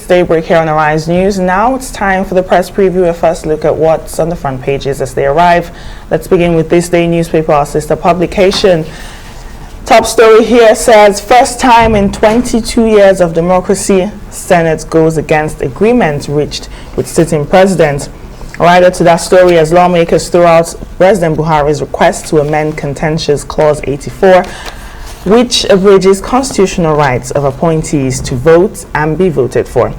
Daybreak here on Arise News. Now it's time for the press preview. A first look at what's on the front pages as they arrive. Let's begin with this day newspaper, our sister publication. Top story here says, first time in 22 years of democracy, Senate goes against agreement reached with sitting president. Rider to that story as lawmakers threw out President Buhari's request to amend contentious Clause 84, which abridges constitutional rights of appointees to vote and be voted for.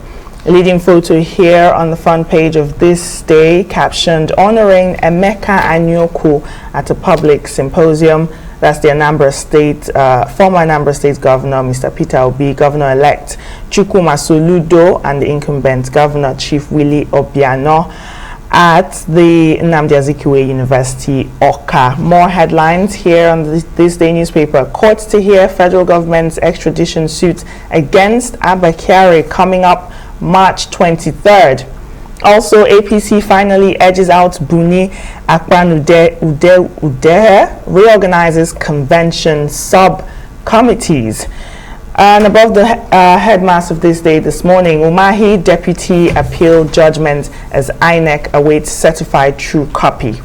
A leading photo here on the front page of this day captioned, honoring Emeka Anyoku at a public symposium. That's the Anambra State, former Anambra State Governor, Mr. Peter Obi, Governor-elect Chukwuma Soludo, and the incumbent Governor, Chief Willie Obiano, at the Nnamdi Azikiwe University, Oka. More headlines here on this day newspaper. Courts to hear federal government's extradition suit against Abba Kyari coming up March 23rd. Also, APC finally edges out Buni Akpan-Udehe, reorganizes convention sub-committees. And above the headmass of this day this morning, Umahi deputy appeal judgment as INEC awaits certified true copy.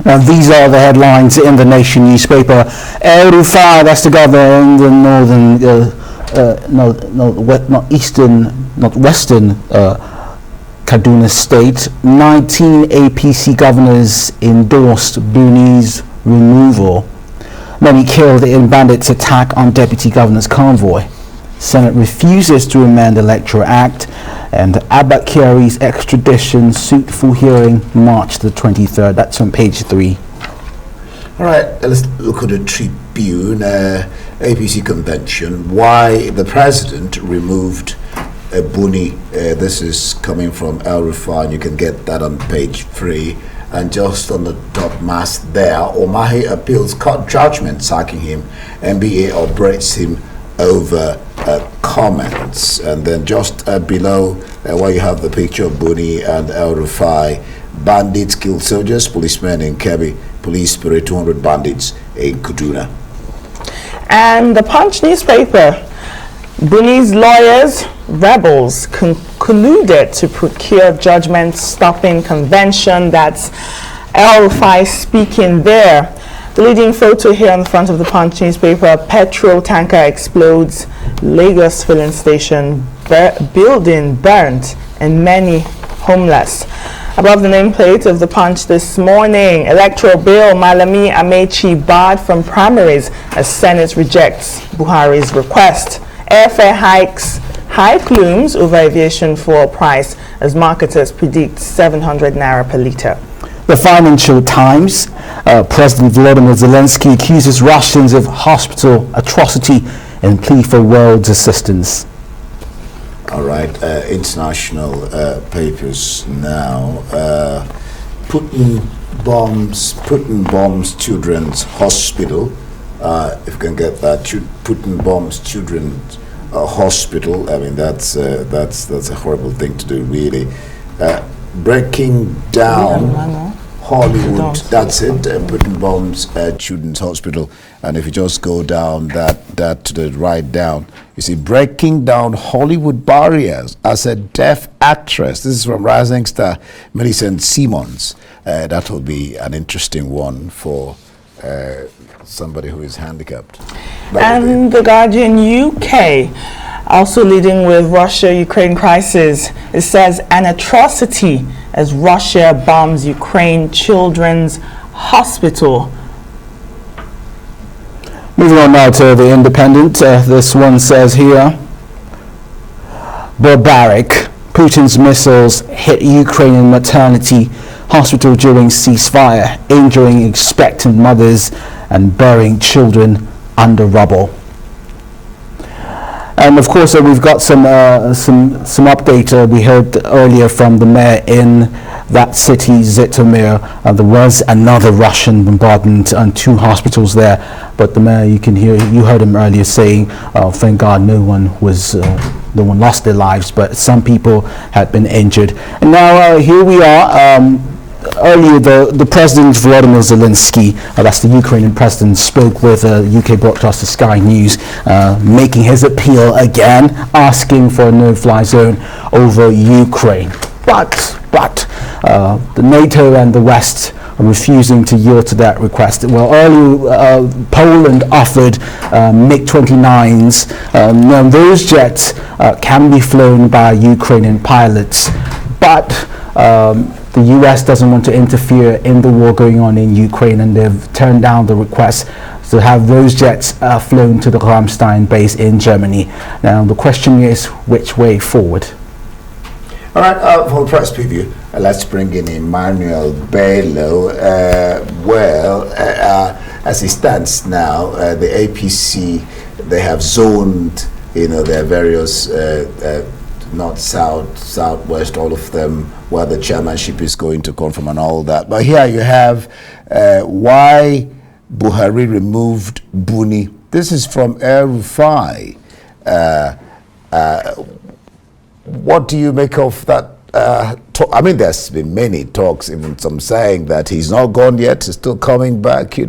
Now these are the headlines in the Nation newspaper. El Rufai, that's the governor in the northwestern Kaduna State. 19 APC governors endorsed Buni's removal. Many killed in bandits' attack on Deputy Governor's convoy. Senate refuses to amend the Electoral Act, and Abba Kyari's extradition suit for hearing March the 23rd. That's on page 3. All right, let's look at the Tribune, APC convention. Why the president removed Buni. This is coming from El Rufai, and you can get that on page 3. And just on the top mast there, Umahi appeals court judgment sacking him. NBA upbraids him over comments. And then just below where you have the picture of Buni and El Rufai, bandits kill soldiers, policemen in Kebbi, police spirit 200 bandits in Kaduna. And the Punch newspaper, Buni's lawyers, rebels colluded to procure judgment stopping convention. That's El Rufai speaking there. The leading photo here on the front of the Punch newspaper, petrol tanker explodes, Lagos filling station building burnt, and many homeless. Above the nameplate of the Punch this morning, electoral bill, Malami Amechi barred from primaries as Senate rejects Buhari's request. Airfare hikes, high looms over aviation fuel price as marketers predict 700 naira per litre. The Financial Times, President Volodymyr Zelensky accuses Russians of hospital atrocity and plea for world's assistance. All right, international papers now. Putin bombs children's hospital. If you can get that, Putin bombs children's hospital. I mean, that's a horrible thing to do, really. Breaking down Hollywood. That's it. Putin bombs children's hospital. And if you just go down that to the right down, you see breaking down Hollywood barriers as a deaf actress. This is from rising star Millicent Simmons. That will be an interesting one for somebody who is handicapped. And the Guardian UK, also leading with Russia-Ukraine crisis. It says an atrocity as Russia bombs Ukraine children's hospital. Moving on now to the Independent. This one says here, barbaric. Putin's missiles hit Ukrainian maternity hospital during ceasefire, injuring expectant mothers and burying children under rubble. And of course, we've got some update. We heard earlier from the mayor in that city, Zhytomyr. There was another Russian bombardment on 2 hospitals there, but the mayor, you heard him earlier saying, "Thank God, no one lost their lives, but some people had been injured." And now here we are. earlier, the President Volodymyr Zelensky, that's the Ukrainian president, spoke with UK broadcaster Sky News, making his appeal again, asking for a no-fly zone over Ukraine. But the NATO and the West are refusing to yield to that request. Well, earlier Poland offered MiG-29s. Now those jets can be flown by Ukrainian pilots, but the US doesn't want to interfere in the war going on in Ukraine, and they've turned down the request to have those jets flown to the Ramstein base in Germany. Now the question is, which way forward? All right, for the press preview, let's bring in Emmanuel Bello. As it stands now, the APC, they have zoned, their various north, south, southwest, all of them, where the chairmanship is going to come from and all that. But here you have why Buhari removed Buni. This is from El Rufai. What do you make of that talk? I mean, there's been many talks, even some saying that he's not gone yet, he's still coming back, and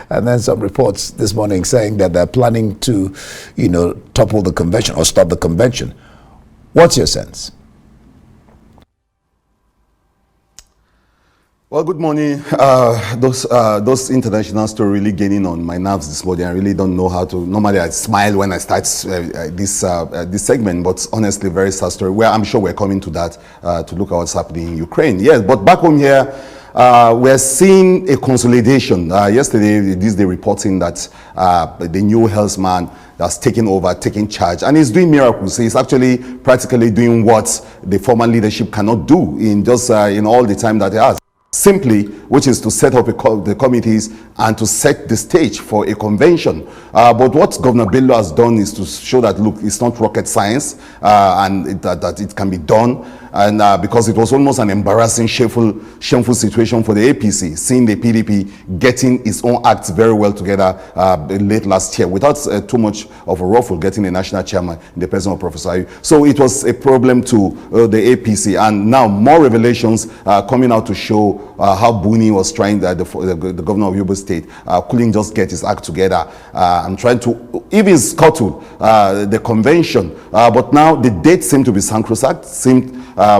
then some reports this morning saying that they're planning to, topple the convention or stop the convention. What's your sense? Well, good morning. Those international stories really getting on my nerves this morning. I really don't know how to. Normally, I smile when I start this segment, but honestly, very sad story. Well, I'm sure we're coming to that to look at what's happening in Ukraine. Yes, but back home here, we're seeing a consolidation. Yesterday, this day reporting that the new helmsman that's taken over, taking charge, and he's doing miracles. He's actually practically doing what the former leadership cannot do in just in all the time that he has. Simply, which is to set up the committees and to set the stage for a convention. But what Governor Bello has done is to show that, look, it's not rocket science, and that it can be done. And because it was almost an embarrassing, shameful situation for the APC, seeing the PDP getting its own acts very well together late last year, without too much of a ruffle, getting a national chairman in the person of Professor Ayu. So it was a problem to the APC, and now more revelations coming out to show how Buni was trying, the governor of Yobe State couldn't just get his act together and trying to even scuttle the convention. But now the dates seem to be sacrosanct,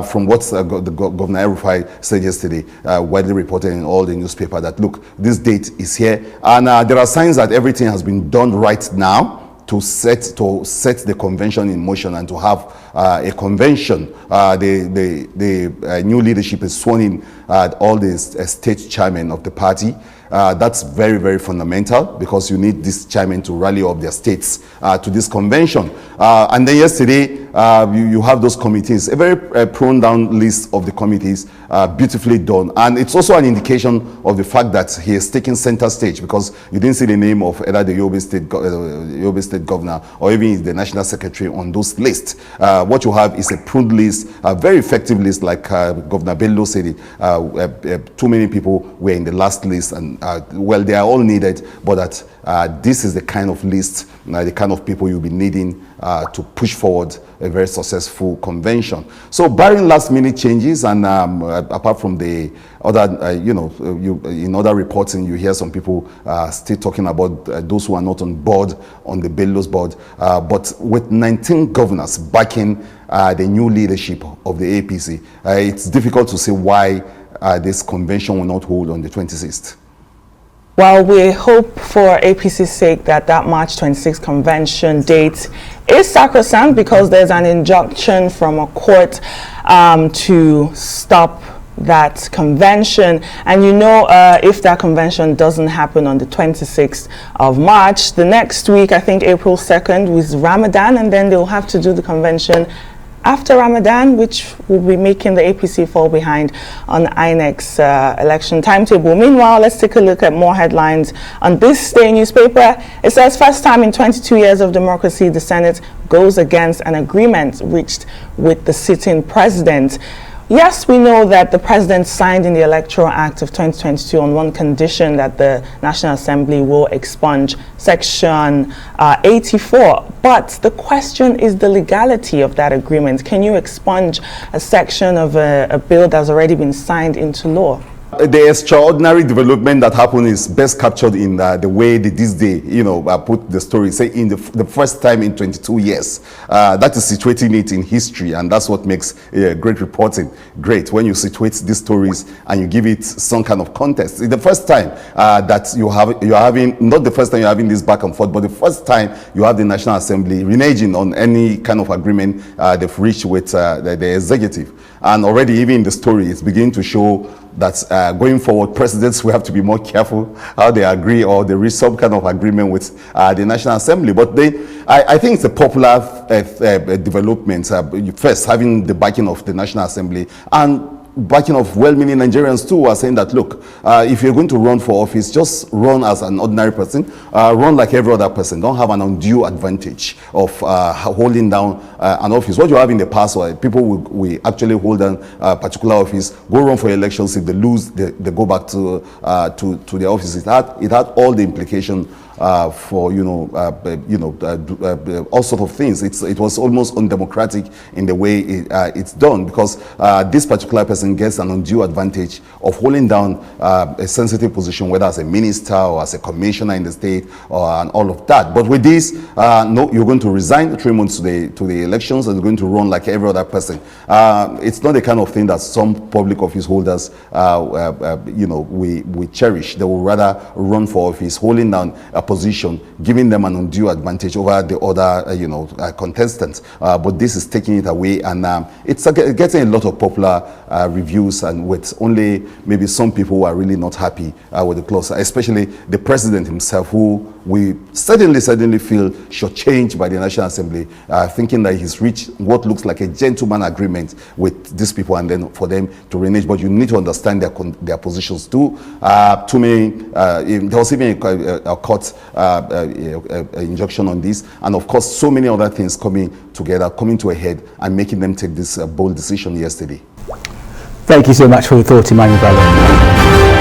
from what the Governor El-Rufai said yesterday, widely reported in all the newspaper, that look, this date is here, and there are signs that everything has been done right now to set the convention in motion and to have a convention. The new leadership is sworn in all the state chairmen of the party. That's very, very fundamental, because you need this chairman to rally up their states to this convention. And then yesterday, you have those committees, a very prone down list of the committees, beautifully done. And it's also an indication of the fact that he is taking center stage, because you didn't see the name of either the Yobe State governor or even the national secretary on those lists. What you have is a pruned list, a very effective list, like Governor Bello said it. Too many people were in the last list, and well, they are all needed, but that this is the kind of list, the kind of people you'll be needing to push forward a very successful convention. So barring last minute changes, and apart from the other, in other reporting, you hear some people still talking about those who are not on board, on the Bello's board, but with 19 governors backing the new leadership of the APC, it's difficult to say why this convention will not hold on the 26th. Well, we hope for APC's sake that March 26th convention date is sacrosanct, because there's an injunction from a court to stop that convention. And if that convention doesn't happen on the 26th of March, the next week, I think April 2nd, is Ramadan, and then they'll have to do the convention after Ramadan, which will be making the APC fall behind on INEC's election timetable. Meanwhile, let's take a look at more headlines on this day newspaper. It says, first time in 22 years of democracy, the Senate goes against an agreement reached with the sitting president. Yes, we know that the president signed in the Electoral Act of 2022 on one condition, that the National Assembly will expunge Section 84. But the question is the legality of that agreement. Can you expunge a section of a bill that's already been signed into law? The extraordinary development that happened is best captured in the way this day, put the story, say in the first time in 22 years. That is situating it in history, and that's what makes great reporting great, when you situate these stories and you give it some kind of context. It's the first time that you're having, not the first time you're having this back and forth, but the first time you have the National Assembly reneging on any kind of agreement they've reached with the executive. And already, even in the story, it's beginning to show that going forward, presidents will have to be more careful how they agree, or they reach some kind of agreement with the National Assembly. But I think it's a popular development, first having the backing of the National Assembly, and backing of well-meaning Nigerians too, are saying that, look, if you're going to run for office, just run as an ordinary person, run like every other person. Don't have an undue advantage of holding down an office. What you have in the past, where people will actually hold down a particular office, go run for elections. If they lose, they go back to their office. It had all the implication for all sort of things. It was almost undemocratic in the way it's done, because this particular person gets an undue advantage of holding down a sensitive position, whether as a minister or as a commissioner in the state, and all of that. But with this, no, you're going to resign 3 months to the elections, and you're going to run like every other person. It's not the kind of thing that some public office holders we cherish. They will rather run for office holding down a position, giving them an undue advantage over the other contestants. But this is taking it away, and it's getting a lot of popular reviews, and with only maybe some people who are really not happy with the clause, especially the president himself, who we certainly feel shortchanged by the National Assembly, thinking that he's reached what looks like a gentleman agreement with these people, and then for them to renege. But you need to understand their positions too. Too many, there was even a court injunction on this, and of course so many other things coming together, coming to a head, and making them take this bold decision yesterday. Thank you so much for your thoughts, Emmanuel Bello.